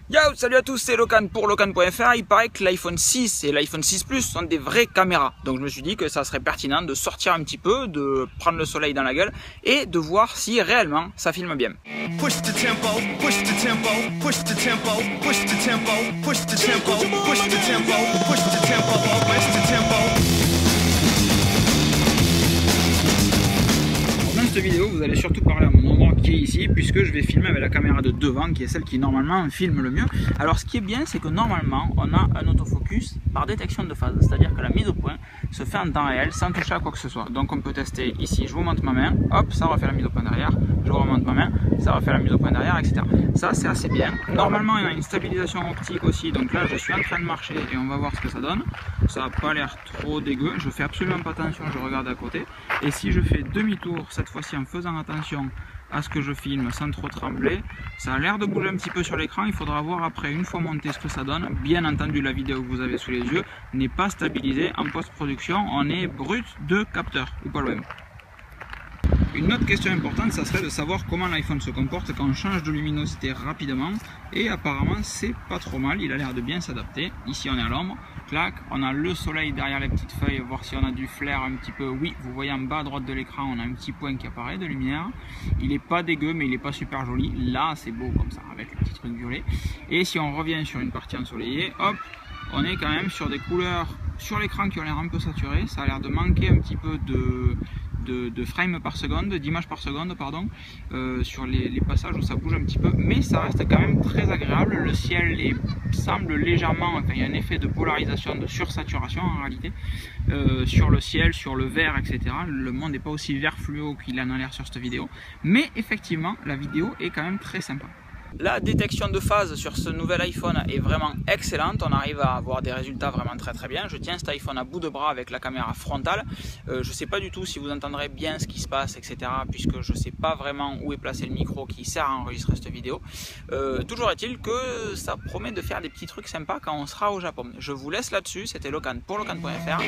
Yo, salut à tous, c'est Locan pour Locan.fr. Il paraît que l'iPhone 6 et l'iPhone 6 Plus sont des vraies caméras. Donc je me suis dit que ça serait pertinent de sortir un petit peu, de prendre le soleil dans la gueule et de voir si réellement ça filme bien. Push the tempo, push the tempo, push the tempo, push the tempo, push the tempo, push the tempo, push the tempo, push the tempo. Dans cette vidéo, vous allez surtout parler à mon ombre qui est ici, puisque je vais filmer avec la caméra de devant, qui est celle qui normalement filme le mieux. Alors ce qui est bien, c'est que normalement, on a un autofocus par détection de phase, c'est-à-dire que la mise au point se fait en temps réel, sans toucher à quoi que ce soit. Donc on peut tester ici, je vous montre ma main, hop, ça refait la mise au point derrière, je vous remonte ma main, ça refait la mise au point derrière, etc. Ça, c'est assez bien. Normalement, il y a une stabilisation optique aussi, donc là, je suis en train de marcher et on va voir ce que ça donne. Ça n'a pas l'air trop dégueu, je fais absolument pas attention, je regarde à côté. Et si je fais demi-tour, cette fois-ci en faisant attention à ce que je filme sans trop trembler, ça a l'air de bouger un petit peu sur l'écran. Il faudra voir après, une fois monté, ce que ça donne. Bien entendu, la vidéo que vous avez sous les yeux n'est pas stabilisée en post-production, on est brut de capteur, ou pas loin. Une autre question importante, ça serait de savoir comment l'iPhone se comporte quand on change de luminosité rapidement. Et apparemment, c'est pas trop mal, il a l'air de bien s'adapter. Ici, on est à l'ombre, clac, on a le soleil derrière les petites feuilles, voir si on a du flair un petit peu. Oui, vous voyez en bas à droite de l'écran, on a un petit point qui apparaît de lumière. Il est pas dégueu, mais il est pas super joli. Là, c'est beau comme ça, avec le petit truc violet. Et si on revient sur une partie ensoleillée, hop, on est quand même sur des couleurs sur l'écran qui ont l'air un peu saturées. Ça a l'air de manquer un petit peu de frames par seconde, d'images par seconde, pardon, sur les passages où ça bouge un petit peu, mais ça reste quand même très agréable. Le ciel semble légèrement, enfin il y a un effet de polarisation, de sursaturation en réalité, sur le ciel, sur le vert, etc. Le monde n'est pas aussi vert fluo qu'il en a l'air sur cette vidéo, mais effectivement la vidéo est quand même très sympa. La détection de phase sur ce nouvel iPhone est vraiment excellente, on arrive à avoir des résultats vraiment très bien. Je tiens cet iPhone à bout de bras avec la caméra frontale, je ne sais pas du tout si vous entendrez bien ce qui se passe, etc. puisque je ne sais pas vraiment où est placé le micro qui sert à enregistrer cette vidéo. Toujours est-il que ça promet de faire des petits trucs sympas quand on sera au Japon. Je vous laisse là-dessus, c'était Locan pour Locan.fr.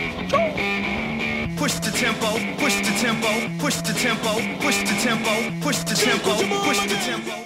Push the tempo, push the tempo, push the tempo, push the tempo, push the tempo, push the tempo.